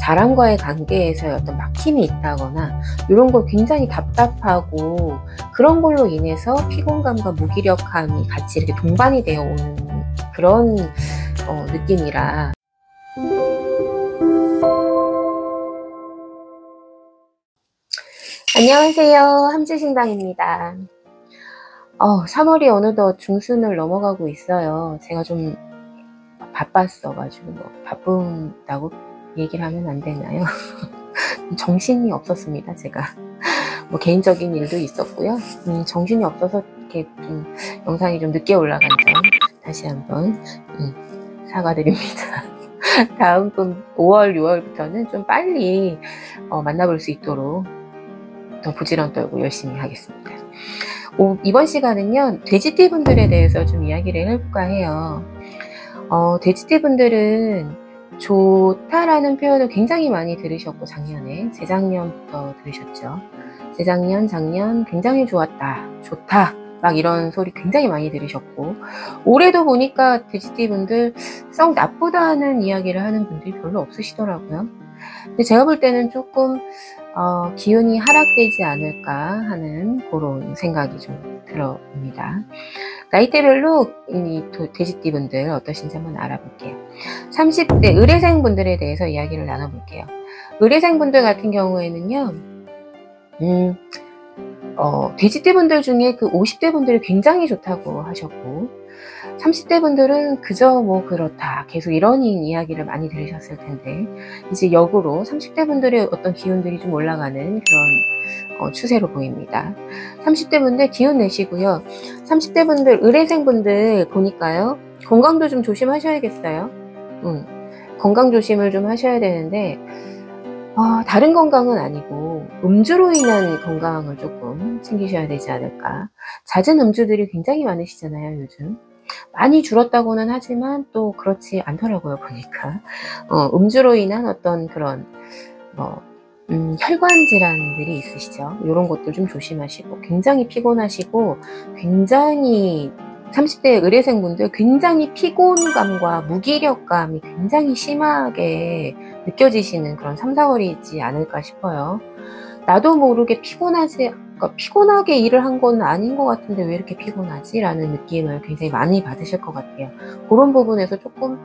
사람과의 관계에서 어떤 막힘이 있다거나 이런 걸 굉장히 답답하고 그런 걸로 인해서 피곤감과 무기력함이 같이 이렇게 동반이 되어 오는 그런 느낌이라 안녕하세요, 함지신당입니다. 3월이 어느덧 중순을 넘어가고 있어요. 제가 좀 바빴어가지고 바쁜다고 얘기를 하면 안 되나요? 정신이 없었습니다. 제가 개인적인 일도 있었고요. 정신이 없어서 이렇게 좀 영상이 좀 늦게 올라간 점 다시 한번 사과드립니다. 다음번 5월, 6월부터는 좀 빨리 만나볼 수 있도록 더 부지런 떨고 열심히 하겠습니다. 이번 시간은요, 돼지띠 분들에 대해서 좀 이야기를 해볼까 해요. 돼지띠 분들은 좋다라는 표현을 굉장히 많이 들으셨고, 작년에, 재작년부터 들으셨죠. 재작년, 작년 굉장히 좋았다, 좋다, 막 이런 소리 굉장히 많이 들으셨고, 올해도 보니까 돼지띠 분들 썩 나쁘다는 이야기를 하는 분들이 별로 없으시더라고요. 근데 제가 볼 때는 조금 기운이 하락되지 않을까 하는 그런 생각이 좀 들어옵니다. 나이대별로 이 돼지띠 분들 어떠신지 한번 알아볼게요. 30대 의뢰생 분들에 대해서 이야기를 나눠볼게요. 의뢰생 분들 같은 경우에는요, 돼지띠 분들 중에 그 50대 분들이 굉장히 좋다고 하셨고, 30대 분들은 그저 그렇다, 계속 이런 이야기를 많이 들으셨을 텐데, 이제 역으로 30대 분들의 어떤 기운들이 좀 올라가는 그런 추세로 보입니다. 30대 분들 기운 내시고요. 30대 분들, 의뢰생 분들 보니까요, 건강도 좀 조심하셔야겠어요. 건강 조심을 좀 하셔야 되는데, 다른 건강은 아니고 음주로 인한 건강을 조금 챙기셔야 되지 않을까. 잦은 음주들이 굉장히 많으시잖아요, 요즘. 많이 줄었다고는 하지만 또 그렇지 않더라고요, 보니까. 음주로 인한 어떤 그런 혈관 질환들이 있으시죠. 이런 것들 좀 조심하시고, 굉장히 피곤하시고, 굉장히 30대 의뢰생분들 굉장히 피곤감과 무기력감이 굉장히 심하게 느껴지시는 그런 3, 4월이지 않을까 싶어요. 나도 모르게 피곤하게 일을 한 건 아닌 것 같은데 왜 이렇게 피곤하지? 라는 느낌을 굉장히 많이 받으실 것 같아요. 그런 부분에서 조금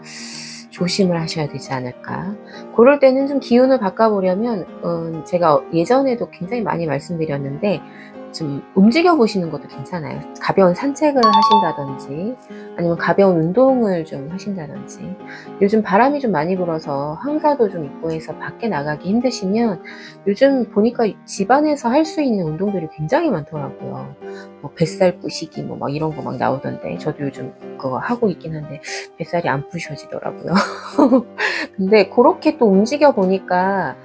조심을 하셔야 되지 않을까. 그럴 때는 좀 기운을 바꿔보려면 제가 예전에도 굉장히 많이 말씀드렸는데, 좀 움직여 보시는 것도 괜찮아요. 가벼운 산책을 하신다든지 아니면 가벼운 운동을 좀 하신다든지. 요즘 바람이 좀 많이 불어서 황사도 좀 있고 해서 밖에 나가기 힘드시면 요즘 보니까 집안에서 할 수 있는 운동들이 굉장히 많더라고요. 뱃살 부시기 막 이런 거 막 나오던데, 저도 요즘 그거 하고 있긴 한데 뱃살이 안 부셔지더라고요. 근데 그렇게 또 움직여 보니까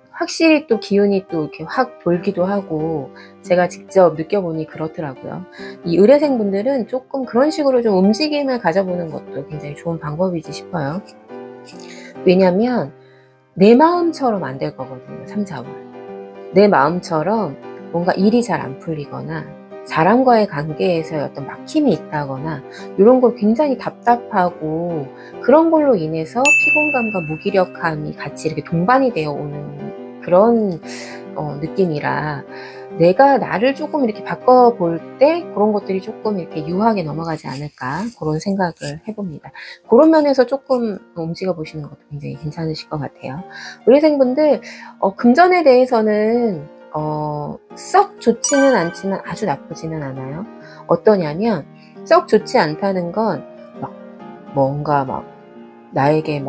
확실히 또 기운이 또 이렇게 확 돌기도 하고, 제가 직접 느껴보니 그렇더라고요. 이 의뢰생 분들은 조금 그런 식으로 좀 움직임을 가져보는 것도 굉장히 좋은 방법이지 싶어요. 왜냐면 내 마음처럼 안 될 거거든요, 3, 4월. 내 마음처럼 뭔가 일이 잘 안 풀리거나 사람과의 관계에서 어떤 막힘이 있다거나 이런 걸 굉장히 답답하고 그런 걸로 인해서 피곤감과 무기력함이 같이 이렇게 동반이 되어 오는 그런 느낌이라, 내가 나를 조금 이렇게 바꿔볼 때 그런 것들이 조금 이렇게 유하게 넘어가지 않을까, 그런 생각을 해봅니다. 그런 면에서 조금 움직여 보시는 것도 굉장히 괜찮으실 것 같아요. 의뢰생분들 금전에 대해서는 썩 좋지는 않지만 아주 나쁘지는 않아요. 어떠냐면, 썩 좋지 않다는 건 뭔가 나에게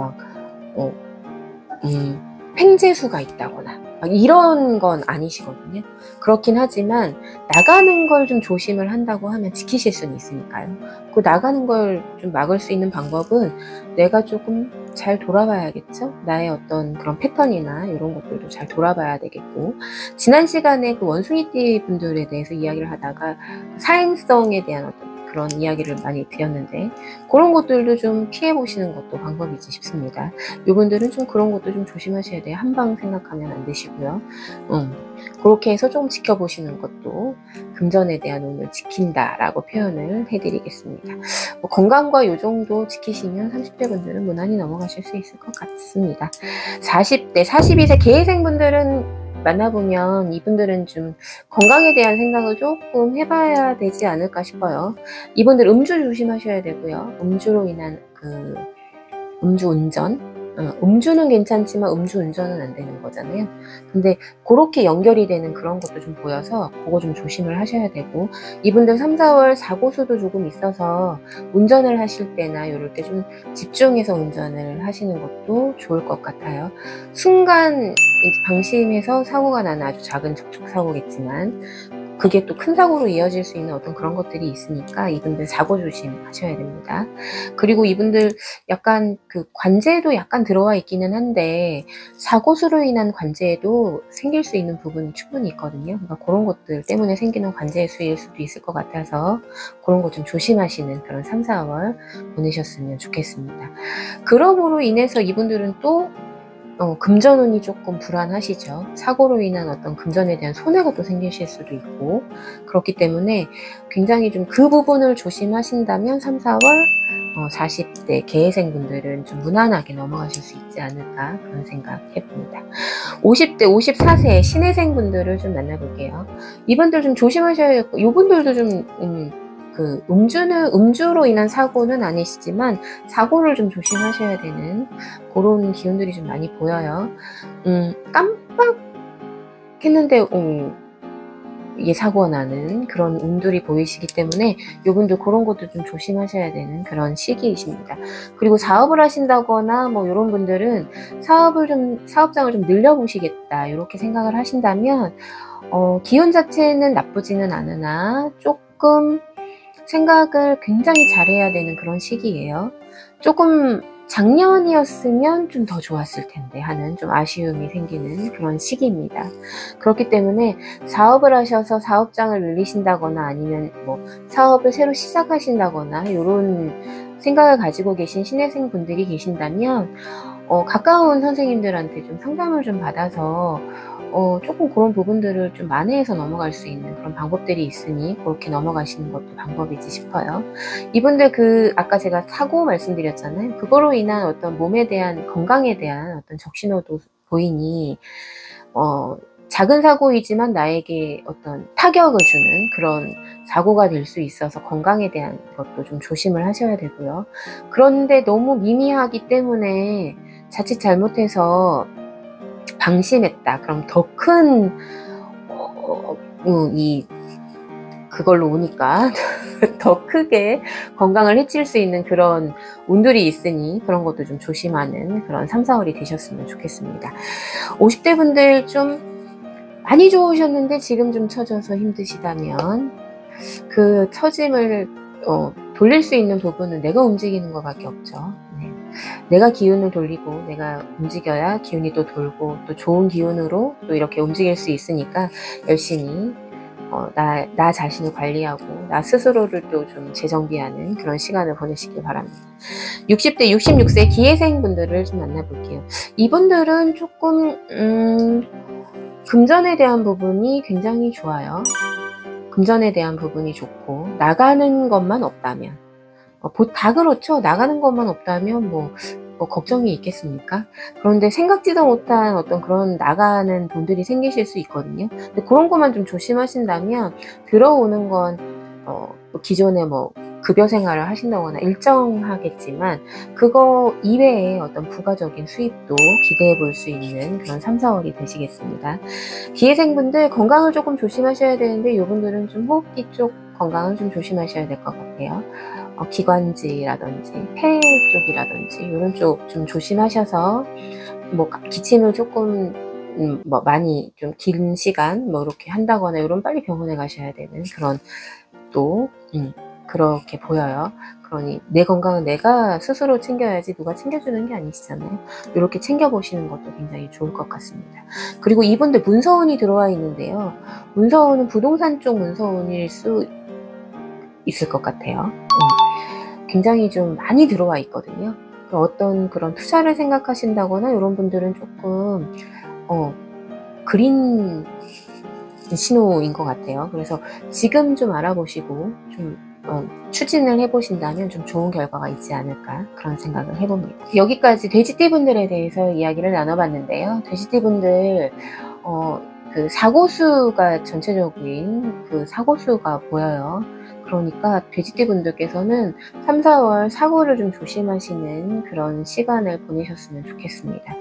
횡재수가 있다거나 이런 건 아니시거든요. 그렇긴 하지만 나가는 걸 좀 조심을 한다고 하면 지키실 수는 있으니까요. 그 나가는 걸 좀 막을 수 있는 방법은 내가 조금 잘 돌아봐야겠죠. 나의 어떤 그런 패턴이나 이런 것들도 잘 돌아봐야 되겠고, 지난 시간에 그 원숭이띠 분들에 대해서 이야기를 하다가 사행성에 대한 어떤 그런 이야기를 많이 드렸는데, 그런 것들도 좀 피해 보시는 것도 방법이지 싶습니다. 이분들은 좀 그런 것도 좀 조심하셔야 돼요. 한방 생각하면 안 되시고요. 그렇게 해서 좀 지켜보시는 것도 금전에 대한 운을 지킨다라고 표현을 해드리겠습니다. 뭐 건강과 요 정도 지키시면 30대 분들은 무난히 넘어가실 수 있을 것 같습니다. 40대, 42세 계획생분들은 만나보면 이분들은 좀 건강에 대한 생각을 조금 해봐야 되지 않을까 싶어요. 이분들 음주 조심하셔야 되고요. 음주로 인한 음주운전, 음주는 괜찮지만 음주운전은 안 되는 거잖아요. 근데 그렇게 연결이 되는 그런 것도 좀 보여서 그거 좀 조심을 하셔야 되고, 이분들 3, 4월 사고수도 조금 있어서 운전을 하실 때나 이럴 때 좀 집중해서 운전을 하시는 것도 좋을 것 같아요. 순간 방심해서 사고가 나는 아주 작은 접촉사고겠지만 그게 또 큰 사고로 이어질 수 있는 어떤 그런 것들이 있으니까 이분들 사고 조심하셔야 됩니다. 그리고 이분들 약간 관제도 약간 들어와 있기는 한데 사고수로 인한 관제도 생길 수 있는 부분이 충분히 있거든요. 그러니까 그런 것들 때문에 생기는 관제의 수일 수도 있을 것 같아서 그런 거 좀 조심하시는 그런 3, 4월 보내셨으면 좋겠습니다. 그럼으로 인해서 이분들은 또 금전운이 조금 불안하시죠. 사고로 인한 어떤 금전에 대한 손해가 또 생기실 수도 있고, 그렇기 때문에 굉장히 좀 그 부분을 조심하신다면 3, 4월 40대 계획생분들은 좀 무난하게 넘어가실 수 있지 않을까 그런 생각 해봅니다. 50대, 54세 신혜생분들을 좀 만나볼게요. 이분들 좀 조심하셔야겠고, 이분들도 좀 음주로 인한 사고는 아니시지만 사고를 좀 조심하셔야 되는 그런 기운들이 좀 많이 보여요. 깜빡했는데 이게 사고가 나는 그런 운들이 보이시기 때문에 이분들 그런 것도 좀 조심하셔야 되는 그런 시기이십니다. 그리고 사업을 하신다거나 뭐 이런 분들은 사업장을 좀 늘려보시겠다 이렇게 생각을 하신다면 기운 자체는 나쁘지는 않으나 조금 생각을 굉장히 잘해야 되는 그런 시기예요. 조금 작년이었으면 좀 더 좋았을 텐데 하는 좀 아쉬움이 생기는 그런 시기입니다. 그렇기 때문에 사업을 하셔서 사업장을 늘리신다거나 아니면 뭐 사업을 새로 시작하신다거나 이런 생각을 가지고 계신 신혜생 분들이 계신다면 가까운 선생님들한테 좀 상담을 좀 받아서 조금 그런 부분들을 좀 만회해서 넘어갈 수 있는 그런 방법들이 있으니 그렇게 넘어가시는 것도 방법이지 싶어요. 이분들 아까 제가 사고 말씀드렸잖아요. 그거로 인한 어떤 몸에 대한 건강에 대한 어떤 적신호도 보이니 작은 사고이지만 나에게 어떤 타격을 주는 그런 사고가 될 수 있어서 건강에 대한 것도 좀 조심을 하셔야 되고요. 그런데 너무 미미하기 때문에 자칫 잘못해서 방심했다. 그럼 더 큰 그걸로 오니까 더 크게 건강을 해칠 수 있는 그런 운들이 있으니 그런 것도 좀 조심하는 그런 3, 4월이 되셨으면 좋겠습니다. 50대 분들 좀 많이 좋으셨는데 지금 좀 처져서 힘드시다면 그 처짐을 돌릴 수 있는 부분은 내가 움직이는 것밖에 없죠. 네. 내가 기운을 돌리고 내가 움직여야 기운이 또 돌고 또 좋은 기운으로 또 이렇게 움직일 수 있으니까 열심히 나 자신을 관리하고 나 스스로를 또 좀 재정비하는 그런 시간을 보내시길 바랍니다. 60대 66세 기회생 분들을 좀 만나볼게요. 이분들은 조금 금전에 대한 부분이 굉장히 좋아요. 금전에 대한 부분이 좋고 나가는 것만 없다면 다 그렇죠. 나가는 것만 없다면 뭐 걱정이 있겠습니까? 그런데 생각지도 못한 어떤 그런 나가는 돈들이 생기실 수 있거든요. 근데 그런 것만 좀 조심하신다면 들어오는 건 기존에 뭐 급여 생활을 하신다거나 일정하겠지만 그거 이외에 어떤 부가적인 수입도 기대해 볼 수 있는 그런 3, 4월이 되시겠습니다. 기회생분들 건강을 조금 조심하셔야 되는데 이분들은 좀 호흡기 쪽 건강을 좀 조심하셔야 될 것 같아요. 기관지라든지 폐 쪽이라든지 이런 쪽 좀 조심하셔서 뭐 기침을 조금 많이 좀 긴 시간 이렇게 한다거나 이런 빨리 병원에 가셔야 되는 그런 또 그렇게 보여요. 그러니 내 건강은 내가 스스로 챙겨야지 누가 챙겨주는 게 아니시잖아요. 이렇게 챙겨보시는 것도 굉장히 좋을 것 같습니다. 그리고 이분들 문서운이 들어와 있는데요. 문서운은 부동산 쪽 문서운일 수 있을 것 같아요. 굉장히 좀 많이 들어와 있거든요. 어떤 그런 투자를 생각하신다거나 이런 분들은 조금 그린 신호인 것 같아요. 그래서 지금 좀 알아보시고 좀 추진을 해보신다면 좀 좋은 결과가 있지 않을까 그런 생각을 해봅니다. 여기까지 돼지띠분들에 대해서 이야기를 나눠봤는데요. 돼지띠분들 그 사고수가 전체적인 그 사고수가 보여요. 그러니까 돼지띠분들께서는 3, 4월 사고를 좀 조심하시는 그런 시간을 보내셨으면 좋겠습니다.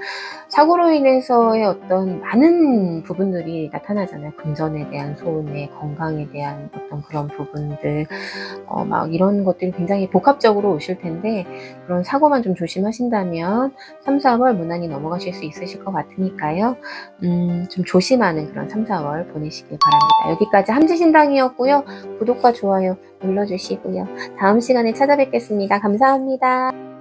사고로 인해서의 어떤 많은 부분들이 나타나잖아요. 금전에 대한 손해, 건강에 대한 어떤 그런 부분들, 막 이런 것들이 굉장히 복합적으로 오실 텐데, 그런 사고만 좀 조심하신다면 3, 4월 무난히 넘어가실 수 있으실 것 같으니까요. 좀 조심하는 그런 3, 4월 보내시길 바랍니다. 여기까지 함지신당이었고요. 구독과 좋아요 눌러주시고요. 다음 시간에 찾아뵙겠습니다. 감사합니다.